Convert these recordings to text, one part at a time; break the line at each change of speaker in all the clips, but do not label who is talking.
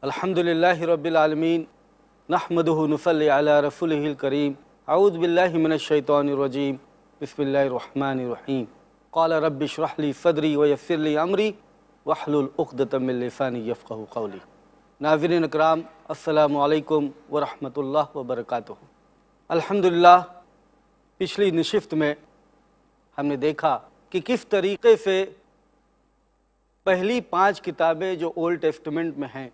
अल्हम्दुलिल्लाहि रब्बिल आलमीन नहमदुहु नुसल्ली अला रसूलिहिल करीम अऊज़ु बिल्लाहि मिनश शैतानिर रजीम बिस्मिल्लाहिर रहमानिर रहीम क़ाल रब्बि इश्रह ली सदरी व यस्सिर ली अमरी वहलुल उक़दतम मिन लिसानी यफ़क़हू क़ौली। नाज़रीन इकराम, अस्सलामु अलैकुम व रहमतुल्लाहि व बरकातुहू। अल्हम्दुलिल्लाह, पिछली नशिस्त में हमने देखा कि किस तरीक़े से पहली 5 किताबें जो ओल्ड टेस्टामेंट में हैं,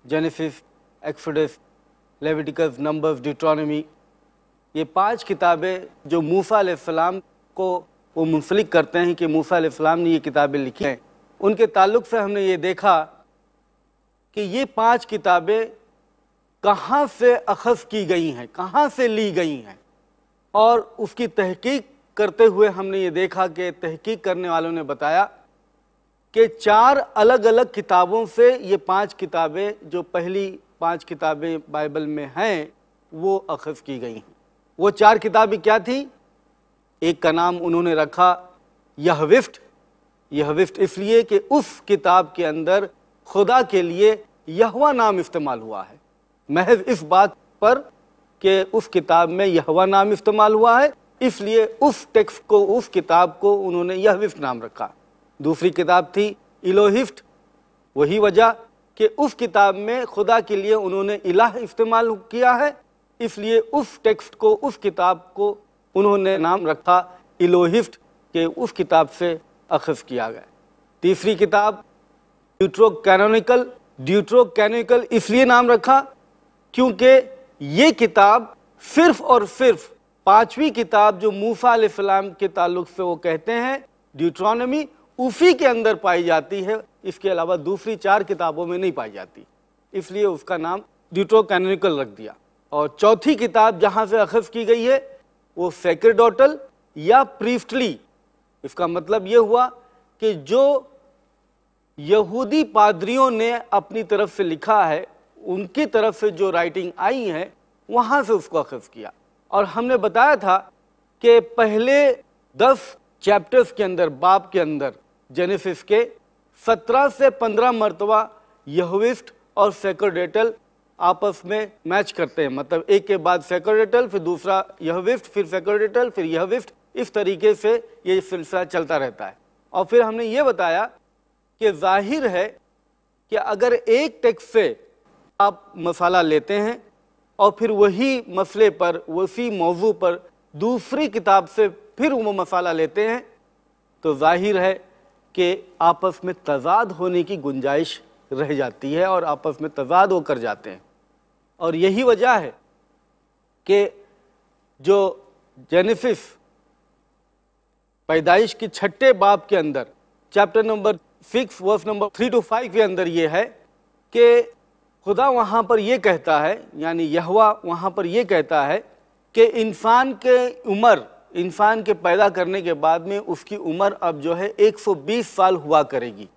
जेनेसिस, एक्सोडस, लेविटिकस, नंबर्स, डिट्रोनॉमी, ये 5 किताबें जो मूसा अलैहिस्सलाम को वो मुंसलिक करते हैं कि मूसा अलैहिस्सलाम ने ये किताबें लिखी हैं, उनके ताल्लुक़ से हमने ये देखा कि ये 5 किताबें कहाँ से अख़ज़ की गई हैं, कहाँ से ली गई हैं, और उसकी तहक़ीक़ करते हुए हमने ये देखा कि तहक़ीक़ करने वालों ने बताया कि 4 अलग अलग किताबों से ये 5 किताबें, जो पहली 5 किताबें बाइबल में हैं, वो अख़ज़ की गई हैं। वो 4 किताबें क्या थी? एक का नाम उन्होंने रखा यहविफ्ट। यहविफ्ट इसलिए कि उस किताब के अंदर खुदा के लिए यहोवा नाम इस्तेमाल हुआ है, महज इस बात पर कि उस किताब में यहोवा नाम इस्तेमाल हुआ है, इसलिए उस टेक्स्ट को, उस किताब को उन्होंने यहविफ्ट नाम रखा। दूसरी किताब थी इलोहिफ्ट, वही वजह कि उस किताब में खुदा के लिए उन्होंने इलाह इस्तेमाल किया है, इसलिए उस टेक्स्ट को, उस किताब को उन्होंने नाम रखा इलोहिफ्ट, कि उस किताब से अख़ज़ किया गया। तीसरी किताब ड्यूट्रोकैनोनिकल। ड्यूट्रोकैनोनिकल इसलिए नाम रखा क्योंकि ये किताब सिर्फ़ और सिर्फ 5वीं किताब जो मूसा अलैहिस्सलाम के ताल्लुक़ से वो कहते हैं ड्यूट्रोनॉमी, उसी के अंदर पाई जाती है, इसके अलावा दूसरी 4 किताबों में नहीं पाई जाती, इसलिए उसका नाम ड्यूट्रोकैनोनिकल रख दिया। और चौथी किताब जहाँ से अख़ज़ की गई है वो सैक्रेडोटल या प्रीस्टली। इसका मतलब ये हुआ कि जो यहूदी पादरियों ने अपनी तरफ से लिखा है, उनकी तरफ से जो राइटिंग आई है, वहाँ से उसको अख़ज़ किया। और हमने बताया था कि पहले 10 चैप्टर्स के अंदर, बाब के अंदर, जेनेसिस के 17 से 15 मरतबा यहविफ्ट और सैक्रेडोटल आपस में मैच करते हैं, मतलब एक के बाद सैक्रेडोटल, फिर दूसरा यहविफ्ट, फिर सैक्रेडोटल, फिर यहविफ्ट, इस तरीके से ये सिलसिला चलता रहता है। और फिर हमने ये बताया कि जाहिर है कि अगर एक टेक्स्ट से आप मसाला लेते हैं और फिर वही मसले पर, उसी मौजू पर दूसरी किताब से फिर वो मसाला लेते हैं, तो जाहिर है कि आपस में तज़ाद होने की गुंजाइश रह जाती है और आपस में तज़ाद होकर जाते हैं। और यही वजह है कि जो जेनेसिस, पैदाइश की 6ठे बाब के अंदर, chapter number 6 verse number 3 to 5 के अंदर ये है कि खुदा वहाँ पर ये कहता है, यानी यहोवा वहाँ पर ये कहता है कि इंसान के उम्र, इंसान के पैदा करने के बाद में उसकी उम्र अब जो है 120 साल हुआ करेगी।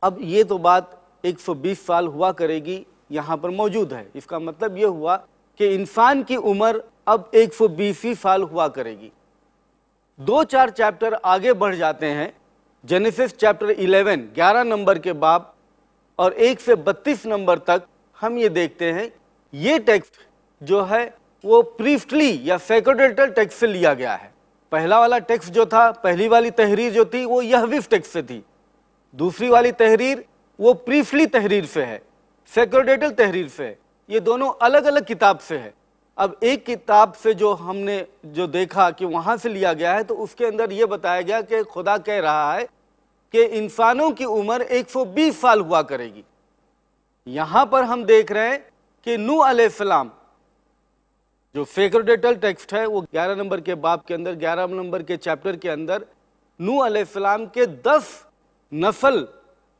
अब ये तो बात 120 साल हुआ करेगी यहाँ पर मौजूद है, इसका मतलब ये हुआ कि इंसान की उम्र अब 120 साल हुआ करेगी। 2-4 चैप्टर आगे बढ़ जाते हैं, जेनेसिस चैप्टर 11 नंबर के बाब और 1 से 32 नंबर तक हम ये देखते हैं, ये टेक्स्ट जो है वो प्रीस्टली या सैक्रेडोटल टेक्स्ट से लिया गया है। पहला वाला टेक्स्ट जो था, पहली वाली तहरीर जो थी, वो यहविफ्ट टेक्स्ट से थी। दूसरी वाली तहरीर वो प्रीस्टली तहरीर से है, सैक्रेडोटल तहरीर से है। ये दोनों अलग अलग किताब से है। अब एक किताब से जो हमने जो देखा कि वहाँ से लिया गया है, तो उसके अंदर ये बताया गया कि खुदा कह रहा है कि इंसानों की उम्र 120 साल हुआ करेगी। यहाँ पर हम देख रहे हैं कि नूह अलैहिस्सलाम, जो सैक्रेडोटल टेक्स्ट है, वो 11 नंबर के बाब के अंदर, 11 नंबर के चैप्टर के अंदर नूह अलैहिस्सलाम के 10 नस्ल,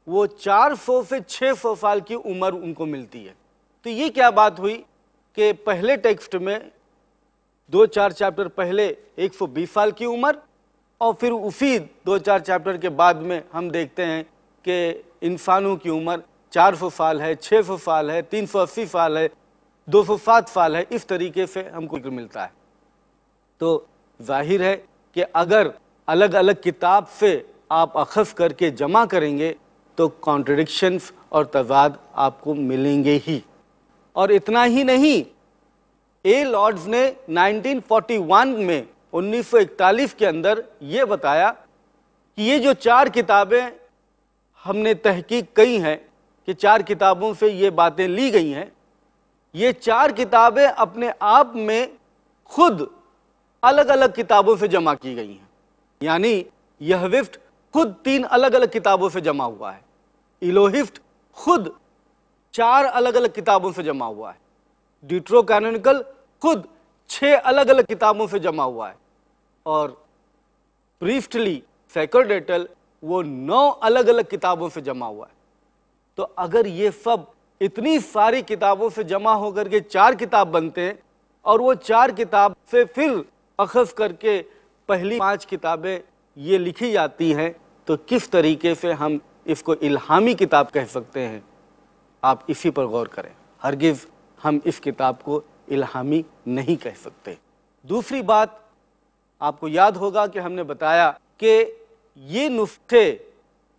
वो 400 से 600 साल की उम्र उनको मिलती है। तो ये क्या बात हुई कि पहले टेक्स्ट में 2-4 चैप्टर पहले 120 साल की उम्र, और फिर उसी 2-4 चैप्टर के बाद में हम देखते हैं कि इंसानों की उम्र 400 साल है, 600 साल है, 380 साल है, 207 साल है, इस तरीके से हमको मिलता है। तो जाहिर है कि अगर अलग अलग किताब से आप अख़ज़ करके जमा करेंगे तो कॉन्ट्रडिक्शंस और तज़ाद आपको मिलेंगे ही। और इतना ही नहीं, ए लॉर्ड्स ने 1941 में 1941 के अंदर ये बताया कि ये जो 4 किताबें हमने तहकीक की हैं कि 4 किताबों से ये बातें ली गई हैं, ये 4 किताबें अपने आप में खुद अलग अलग किताबों से जमा की गई हैं। यानी यहविफ्ट खुद 3 अलग अलग किताबों से जमा हुआ है, इलोहिफ्ट खुद 4 अलग अलग किताबों से जमा हुआ है, ड्यूट्रोकैनोनिकल खुद 6 अलग अलग किताबों से जमा हुआ है, और प्रीस्टली सैकरडेटल वो 9 अलग अलग किताबों से जमा हुआ है। तो अगर ये सब इतनी सारी किताबों से जमा होकर के 4 किताब बनते हैं और वो 4 किताब से फिर अखज़ करके पहली 5 किताबें ये लिखी जाती हैं, तो किस तरीके से हम इसको इल्हामी किताब कह सकते हैं? आप इसी पर गौर करें। हरगिज़ हम इस किताब को इल्हामी नहीं कह सकते। दूसरी बात, आपको याद होगा कि हमने बताया कि ये नुस्खे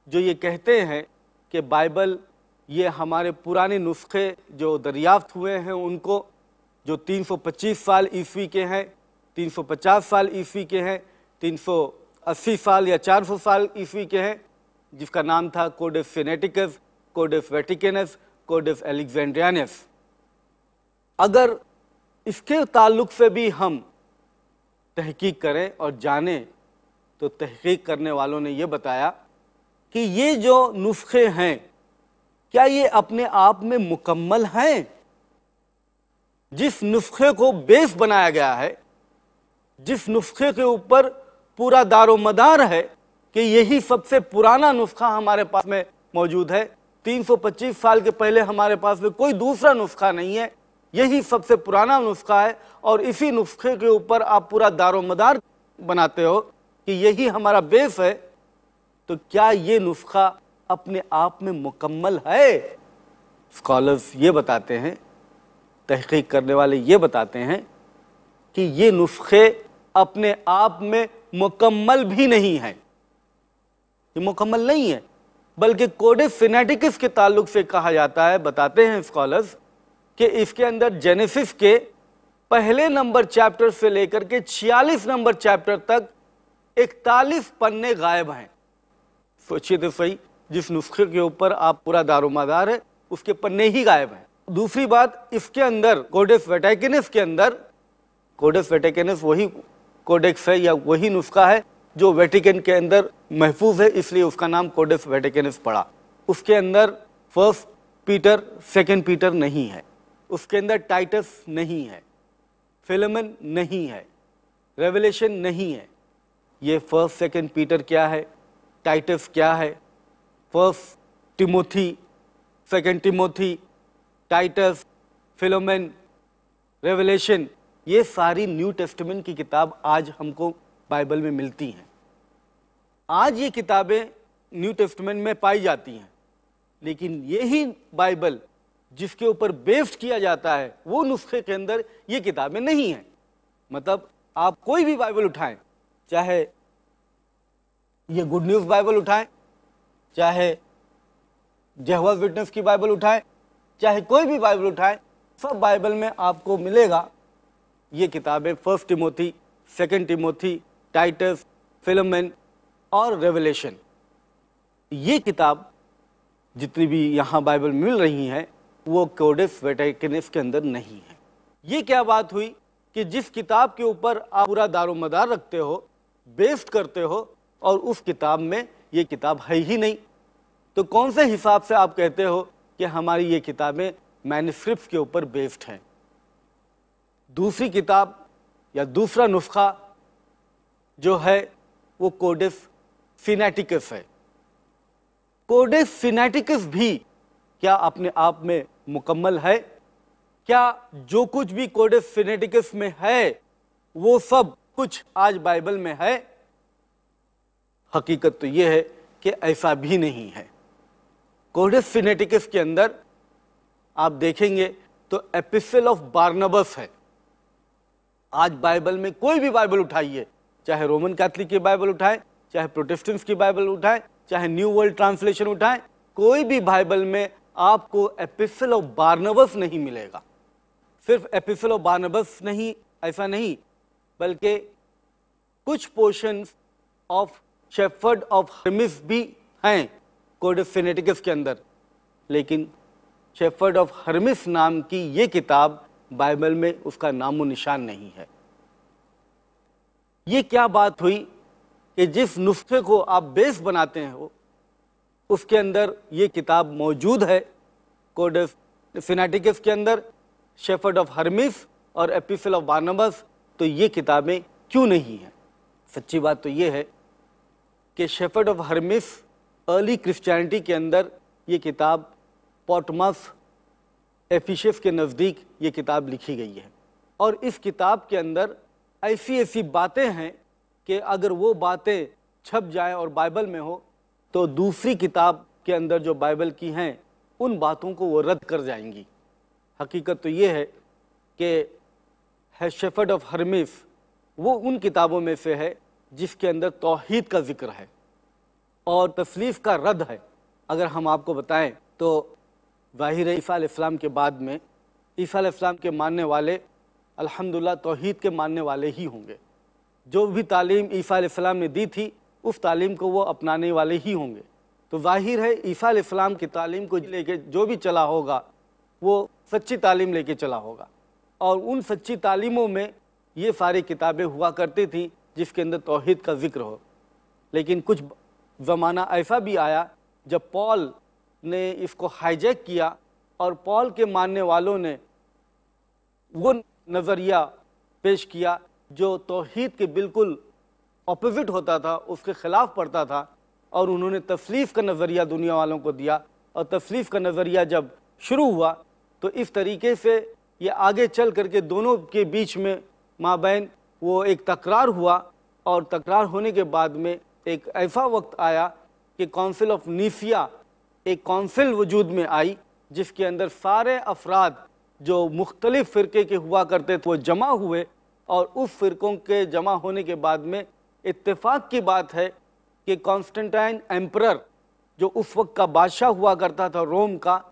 जो ये कहते हैं कि बाइबल ये हमारे पुराने नुस्खे जो दरियाफ्त हुए हैं उनको, जो 325 साल ईस्वी के हैं, 350 साल ईस्वी के हैं, 380 साल या 400 साल ईस्वी के हैं, जिसका नाम था कोडेक्स सिनेटिकस, कोडेक्स वेटिकनस, कोडेक्स एलेक्जेंड्रियनस। अगर इसके ताल्लुक से भी हम तहकीक करें और जानें, तो तहकीक करने वालों ने यह बताया कि ये जो नुस्खे हैं, क्या ये अपने आप में मुकम्मल हैं? जिस नुस्खे को बेस बनाया गया है, जिस नुस्खे के ऊपर पूरा दारोमदार है कि यही सबसे पुराना नुस्खा हमारे पास में मौजूद है, 325 साल के पहले हमारे पास में कोई दूसरा नुस्खा नहीं है, यही सबसे पुराना नुस्खा है, और इसी नुस्खे के ऊपर आप पूरा दारोमदार बनाते हो कि यही हमारा बेस है, तो क्या ये नुस्खा अपने आप में मुकम्मल है? स्कॉलर्स ये बताते हैं, तहकीक करने वाले ये बताते हैं कि ये नुस्खे अपने आप में मुकम्मल भी नहीं है, ये मुकम्मल नहीं है, बल्कि कोडेक्स सिनेटिकस के ताल्लुक से कहा जाता है। बताते हैं स्कॉलर्स कि इसके अंदर जेनेसिस के पहले नंबर चैप्टर से लेकर के 46 नंबर चैप्टर तक 41 पन्ने गायब हैं। सोचिए तो सही, जिस नुस्खे के ऊपर आप पूरा दारोमदार है उसके पन्ने ही गायब हैं। दूसरी बात, इसके अंदर कोडेक्स वेटिकनस के अंदर, कोडेक्स वेटिकनस वही कोडेक्स है या वही नुस्खा है जो वेटिकन के अंदर महफूज है, इसलिए उसका नाम कोडेक्स वेटिकनस पड़ा। उसके अंदर 1 पीटर 2 पीटर नहीं है, उसके अंदर टाइटस नहीं है, फिलेमन नहीं है, रेवलेशन नहीं है। ये 1 2 पीटर क्या है, टाइटस क्या है, 1 Timothy, 2 Timothy, Titus, Philemon, Revelation, ये सारी न्यू टेस्टामेंट की किताब आज हमको बाइबल में मिलती हैं। आज ये किताबें न्यू टेस्टामेंट में पाई जाती हैं, लेकिन यही बाइबल जिसके ऊपर बेस्ड किया जाता है वो नुस्खे के अंदर ये किताबें नहीं हैं। मतलब आप कोई भी बाइबल उठाएं, चाहे ये गुड न्यूज़ बाइबल उठाएं, चाहे जेहोवाज विटनेस की बाइबल उठाएं, चाहे कोई भी बाइबल उठाएं, सब बाइबल में आपको मिलेगा ये किताबें 1 टिमोथी, 2 टिमोथी, टाइटस, फिलोमेन और रेवलेशन। ये किताब जितनी भी यहाँ बाइबल मिल रही हैं वो कोडेक्स वेटिकनस के अंदर नहीं है। ये क्या बात हुई कि जिस किताब के ऊपर आप पूरा दारोमदार रखते हो, बेस्ड करते हो, और उस किताब में ये किताब है ही नहीं, तो कौन से हिसाब से आप कहते हो कि हमारी ये किताबें मैन्युस्क्रिप्ट्स के ऊपर बेस्ड हैं? दूसरी किताब या दूसरा नुस्खा जो है वो कोडेक्स सिनेटिकस है। कोडेक्स सिनेटिकस भी क्या अपने आप में मुकम्मल है? क्या जो कुछ भी कोडेक्स सिनेटिकस में है वो सब कुछ आज बाइबल में है? हकीकत तो ये है कि ऐसा भी नहीं है। कोडेक्स सिनेटिकस के अंदर आप देखेंगे तो एपिस्टल ऑफ बारनबस है। आज बाइबल में कोई भी बाइबल उठाइए, चाहे रोमन कैथलिक की बाइबल उठाएं, चाहे प्रोटेस्टेंट्स की बाइबल उठाएं, चाहे न्यू वर्ल्ड ट्रांसलेशन उठाएं, कोई भी बाइबल में आपको एपिस्टल ऑफ बारनबास नहीं मिलेगा। सिर्फ एपिस्टल ऑफ बारनबास नहीं, ऐसा नहीं, बल्कि कुछ portions of shepherd of Hermès भी हैं कोडेक्स सिनेटिकस के अंदर, लेकिन शेफर्ड ऑफ हर्मिस नाम की ये किताब बाइबल में उसका नामो निशान नहीं है। ये क्या बात हुई कि जिस नुस्खे को आप बेस बनाते हैं हो उसके अंदर ये किताब मौजूद है, कोडेक्स सिनेटिकस के अंदर, शेफर्ड ऑफ हर्मिस और एपिस्टल ऑफ बारनबास, तो ये किताबें क्यों नहीं हैं? सच्ची बात तो ये है कि shepherd of Hermès early Christianity के अंदर ये किताब पोटमस एफिसस के नज़दीक ये किताब लिखी गई है, और इस किताब के अंदर ऐसी ऐसी बातें हैं कि अगर वो बातें छप जाएं और बाइबल में हो तो दूसरी किताब के अंदर जो बाइबल की हैं उन बातों को वो रद्द कर जाएंगी। हकीकत तो ये है कि शेफर्ड ऑफ हर्मिस वो उन किताबों में से है जिसके अंदर तौहीद का जिक्र है और तस्लीफ का रद्द है। अगर हम आपको बताएं तो ज़ाहिर है ईसा अलैहिस्सलाम के बाद में ईसा अलैहिस्सलाम के मानने वाले अल्हम्दुलिल्लाह तौहीद के मानने वाले ही होंगे। जो भी तालीम ईसा अलैहिस्सलाम ने दी थी उस तालीम को वो अपनाने वाले ही होंगे। तो ज़ाहिर है ईसा अलैहिस्सलाम की तालीम को लेके जो भी चला होगा वो सच्ची तालीम लेके चला होगा, और उन सच्ची तालीमों में ये सारी किताबें हुआ करती थी जिसके अंदर तौहीद का जिक्र हो। लेकिन कुछ ज़माना ऐसा भी आया जब पॉल ने इसको हाईजैक किया और पॉल के मानने वालों ने वो नज़रिया पेश किया जो तौहीद के बिल्कुल ऑपोजिट होता था, उसके ख़िलाफ़ पड़ता था, और उन्होंने तस्लीफ़ का नज़रिया दुनिया वालों को दिया। और तस्लीफ़ का नज़रिया जब शुरू हुआ तो इस तरीके से ये आगे चल करके दोनों के बीच में माबैन वो एक तकरार हुआ, और तकरार होने के बाद में एक ऐसा वक्त आया कि काउंसिल ऑफ नीसिया, एक काउंसिल वजूद में आई जिसके अंदर सारे अफराद जो मुख्तलिफ फ़िरके के हुआ करते थे वो जमा हुए, और उस फ़िरकों के जमा होने के बाद में इत्तेफाक की बात है कि कॉन्स्टेंटाइन एम्परर जो उस वक्त का बादशाह हुआ करता था रोम का,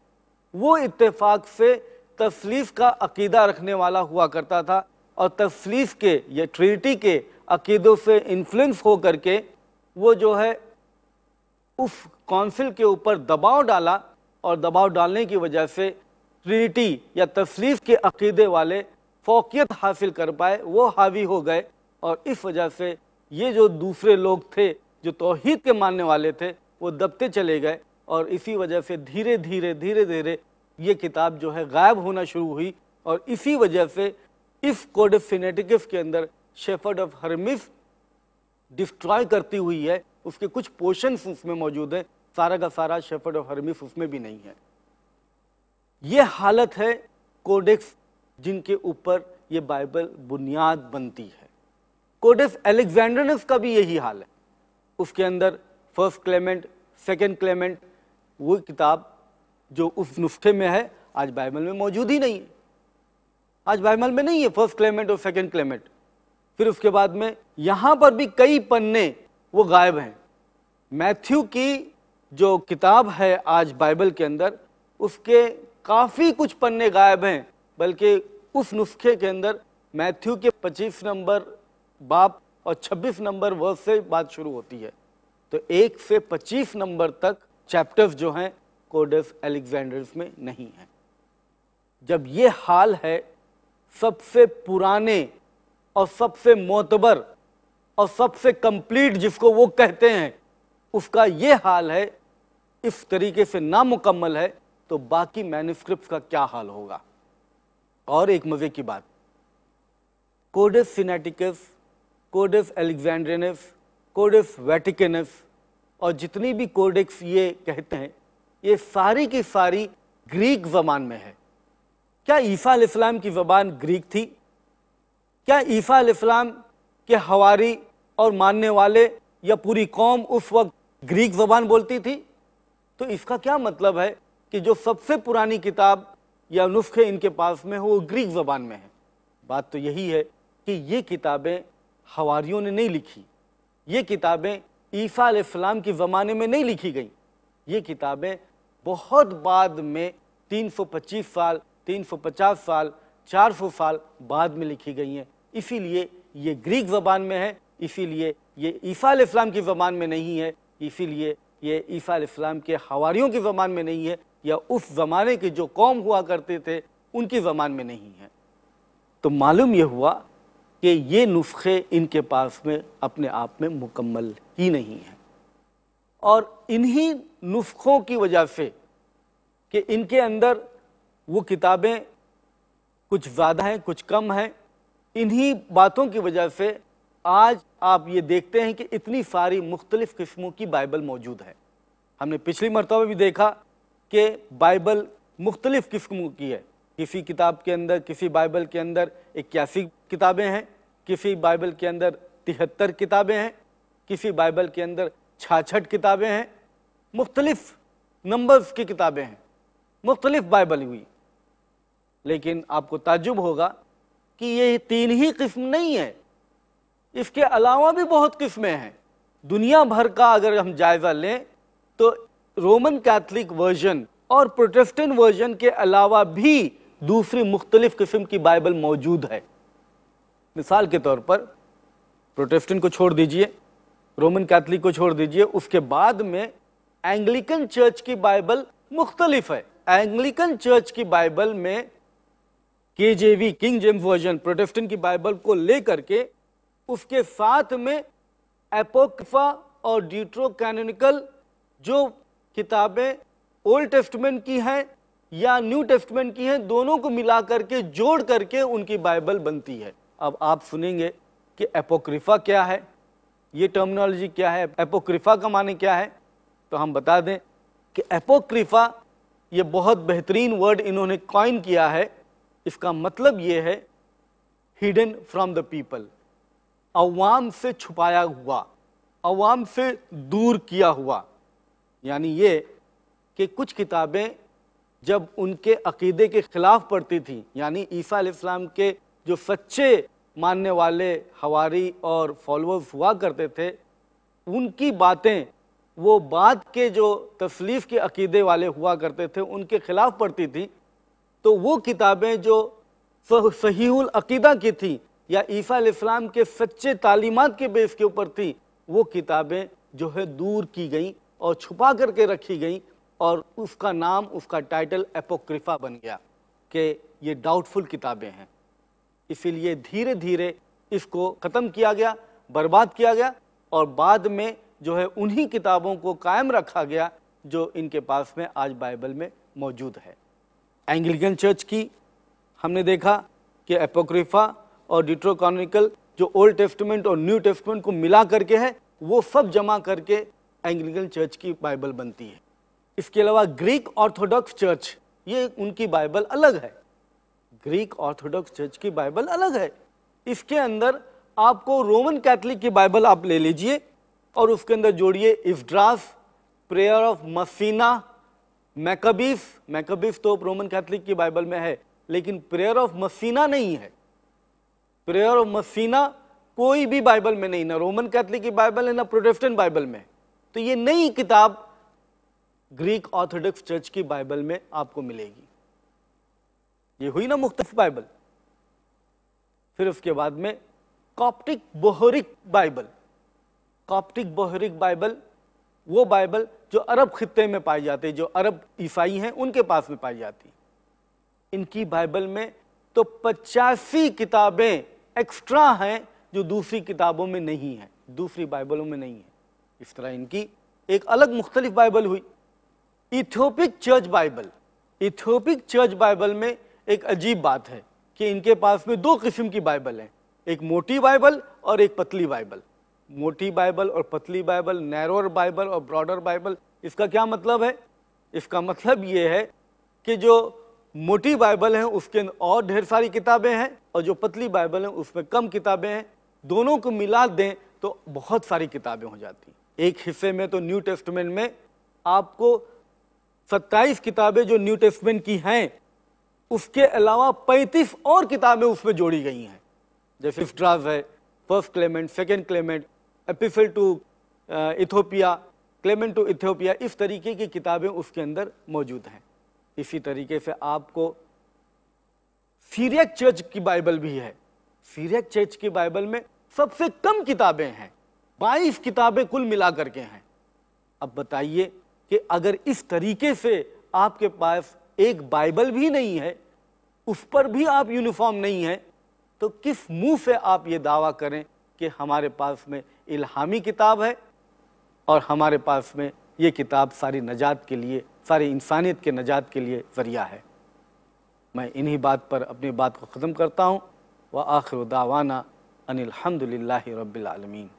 वो इत्तेफाक से तस्लीफ़ का अकीदा रखने वाला हुआ करता था, और तस्लीफ़ के या ट्रिनिटी के अकीदों से इन्फ्लुएंस हो करके वो जो है उस काउंसिल के ऊपर दबाव डाला, और दबाव डालने की वजह से ट्रिनिटी या तस्लीफ़ के अकीदे वाले फौकियत हासिल कर पाए, वो हावी हो गए, और इस वजह से ये जो दूसरे लोग थे जो तौहीद के मानने वाले थे वो दबते चले गए, और इसी वजह से धीरे धीरे ये किताब जो है गायब होना शुरू हुई। और इसी वजह से इस कोडेक्स सिनेटिकस के अंदर शेफर्ड ऑफ हर्मिस डिस्ट्रॉय करती हुई है, उसके कुछ पोर्शंस उसमें मौजूद है, सारा का सारा शेफर्ड ऑफ हर्मिस उसमें भी नहीं है। ये हालत है कोडेक्स जिनके ऊपर ये बाइबल बुनियाद बनती है। कोडेक्स अलेक्जेंड्रियनस का भी यही हाल है, उसके अंदर फर्स्ट क्लेमेंट, सेकंड क्लेमेंट, वो किताब जो उस नुस्खे में है आज बाइबल में मौजूद ही नहीं है। आज बाइबल में नहीं है फर्स्ट क्लेमेंट और सेकंड क्लेमेंट। फिर उसके बाद में यहाँ पर भी कई पन्ने वो गायब हैं। मैथ्यू की जो किताब है आज बाइबल के अंदर, उसके काफ़ी कुछ पन्ने गायब हैं, बल्कि उस नुस्खे के अंदर मैथ्यू के 25 नंबर बाब और 26 नंबर वर्स से बात शुरू होती है। तो 1 से 25 नंबर तक चैप्टर्स जो हैं कोडेक्स अलेक्जेंड्रियनस में नहीं है। जब ये हाल है, सबसे पुराने और सबसे मोतबर और सबसे कंप्लीट जिसको वो कहते हैं उसका ये हाल है, इस तरीके से नामुकम्मल है, तो बाकी मैन्युस्क्रिप्ट्स का क्या हाल होगा। और एक मज़े की बात, कोडेक्स सिनेटिकस, कोडेक्स अलेक्जेंड्रियनस, कोडेक्स वेटिकनस और जितनी भी कोडेक्स ये कहते हैं, ये सारी की सारी ग्रीक ज़बान में है। क्या ईसा अलैहिस्सलाम की ज़बान ग्रीक थी? क्या ईसा अलैहिस्सलाम के हवारी और मानने वाले या पूरी कौम उस वक्त ग्रीक ज़बान बोलती थी? तो इसका क्या मतलब है कि जो सबसे पुरानी किताब या नुस्खे इनके पास में हो वो ग्रीक ज़बान में है। बात तो यही है कि ये किताबें हवारियों ने नहीं लिखी, ये किताबें ईसा अलैहिस्सलाम के ज़माने में नहीं लिखी गई, ये किताबें बहुत बाद में 325 साल, 350 साल, 400 साल बाद में लिखी गई हैं। इसीलिए ये ग्रीक ज़बान में है, इसीलिए ये ईसा अलैहिस्सलाम की ज़बान में नहीं है, इसीलिए ये ईसा अलैहिस्सलाम के हवारियों की ज़बान में नहीं है, या उस ज़माने के जो कौम हुआ करते थे उनकी ज़बान में नहीं है। तो मालूम ये हुआ कि ये नुस्खे इनके पास में अपने आप में मुकम्मल ही नहीं है, और इन्हीं नुस्खों की वजह से कि इनके अंदर वो किताबें कुछ ज़्यादा हैं कुछ कम हैं, इन्हीं बातों की वजह से आज आप ये देखते हैं कि इतनी सारी मुख्तलिफ़ किस्मों की बाइबल मौजूद है। हमने पिछली मरतबा भी देखा कि बाइबल मुख्तलिफ़ किस्मों की है। किसी किताब के अंदर, किसी बाइबल के अंदर 81 किताबें हैं, किसी बाइबल के अंदर 73 किताबें हैं, किसी बाइबल के अंदर 66 किताबें हैं, मुख्तलिफ़ नंबर्स की किताबें हैं, मुख्तलिफ़ बाइबल हुई। लेकिन आपको ताज्जुब होगा कि ये 3 ही किस्म नहीं है, इसके अलावा भी बहुत किस्में हैं। दुनिया भर का अगर हम जायज़ा लें तो रोमन कैथलिक वर्जन और प्रोटेस्टेंट वर्जन के अलावा भी दूसरी मुख्तलिफ किस्म की बाइबल मौजूद है। मिसाल के तौर पर प्रोटेस्टेंट को छोड़ दीजिए, रोमन कैथलिक को छोड़ दीजिए, उसके बाद में एंग्लिकन चर्च की बाइबल मुख्तलिफ है। एंग्लिकन चर्च की बाइबल में KJV, king James version, Protestant की बाइबल को लेकर के उसके साथ में एपोक्रिफा और ड्यूटरोकैनोनिकल जो किताबें ओल्ड टेस्टमेंट की हैं या न्यू टेस्टमेंट की हैं, दोनों को मिला करके जोड़ करके उनकी बाइबल बनती है। अब आप सुनेंगे कि एपोक्रिफा क्या है, ये टर्मिनोलॉजी क्या है, एपोक्रिफा का माने क्या है। तो हम बता दें कि एपोक्रिफा ये बहुत बेहतरीन वर्ड इन्होंने कॉइन किया है। इसका मतलब ये है हिडन फ्रॉम द पीपल, अवाम से छुपाया हुआ, अवाम से दूर किया हुआ। यानी ये कि कुछ किताबें जब उनके अकीदे के खिलाफ पढ़ती थी, यानी ईसा अलैहिस्सलाम के जो सच्चे मानने वाले हवारी और फॉलोअर्स हुआ करते थे, उनकी बातें वो बाद के जो तसलीफ के अकीदे वाले हुआ करते थे उनके खिलाफ पढ़ती थी। तो वो किताबें जो सहीहुल अकीदा की थी या ईसा अलैहिस्सलाम के सच्चे तालीमात के बेस के ऊपर थी, वो किताबें जो है दूर की गई और छुपा करके रखी गई, और उसका नाम, उसका टाइटल एपोक्रिफा बन गया कि ये डाउटफुल किताबें हैं। इसीलिए धीरे धीरे इसको ख़त्म किया गया, बर्बाद किया गया, और बाद में जो है उन्हीं किताबों को कायम रखा गया जो इनके पास में आज बाइबल में मौजूद है। एंग्लिकन चर्च की हमने देखा कि एपोक्रिफा और ड्यूटरोकैनोनिकल जो ओल्ड टेस्टामेंट और न्यू टेस्टामेंट को मिला करके है, वो सब जमा करके एंग्लिकन चर्च की बाइबल बनती है। इसके अलावा ग्रीक ऑर्थोडॉक्स चर्च, ये उनकी बाइबल अलग है। ग्रीक ऑर्थोडॉक्स चर्च की बाइबल अलग है। इसके अंदर आपको रोमन कैथलिक की बाइबल आप ले लीजिए और उसके अंदर जोड़िए इस्ड्रास, प्रेयर ऑफ मसीना, मैकबीस तो रोमन कैथलिक की बाइबल में है, लेकिन प्रेयर ऑफ मसीना नहीं है। प्रेयर ऑफ मसीना कोई भी बाइबल में नहीं, ना रोमन कैथलिक की बाइबल है ना प्रोटेस्टेंट बाइबल में। तो ये नई किताब ग्रीक ऑर्थोडॉक्स चर्च की बाइबल में आपको मिलेगी। ये हुई ना मुख्तलिफ बाइबल। फिर उसके बाद में कॉप्टिक बोहरिक बाइबल। कॉप्टिक बोहरिक बाइबल वो बाइबल जो अरब खित्ते में पाई जाती है, जो अरब ईसाई हैं उनके पास में पाई जाती। इनकी बाइबल में तो 85 किताबें एक्स्ट्रा हैं जो दूसरी किताबों में नहीं है, दूसरी बाइबलों में नहीं है। इस तरह इनकी एक अलग मुख्तलिफ बाइबल हुई। इथियोपिक चर्च बाइबल। इथियोपिक चर्च बाइबल में एक अजीब बात है कि इनके पास में दो किस्म की बाइबल हैं, एक मोटी बाइबल और एक पतली बाइबल। मोटी बाइबल और पतली बाइबल, नैरोर बाइबल और ब्रॉडर बाइबल। इसका क्या मतलब है? इसका मतलब ये है कि जो मोटी बाइबल है उसके अंदर और ढेर सारी किताबें हैं, और जो पतली बाइबल है उसमें कम किताबें हैं। दोनों को मिला दें तो बहुत सारी किताबें हो जाती। एक हिस्से में तो न्यू टेस्टामेंट में आपको 27 किताबें जो न्यू टेस्टामेंट की हैं, उसके अलावा 35 और किताबें उसमें जोड़ी गई हैं। जैसे इस्ड्रास है, first Clement, second Clement, epistle to Ethiopia, Clement to Ethiopia, इस तरीके की किताबें उसके अंदर मौजूद हैं। इसी तरीके से आपको सीरियक चर्च की बाइबल भी है। सीरियक चर्च की बाइबल में सबसे कम किताबें हैं, 22 किताबें कुल मिला करके हैं। अब बताइए कि अगर इस तरीके से आपके पास एक बाइबल भी नहीं है, उस पर भी आप यूनिफॉर्म नहीं है, तो किस मुंह से आप ये दावा करें कि हमारे पास में इल्हामी किताब है और हमारे पास में ये किताब सारी नजात के लिए, सारी इंसानियत के नजात के लिए ज़रिया है। मैं इन्हीं बात पर अपनी बात को ख़त्म करता हूँ। व आखिर दावाना अनिल हम्दुलिल्लाहि रब्बिल आलमीन।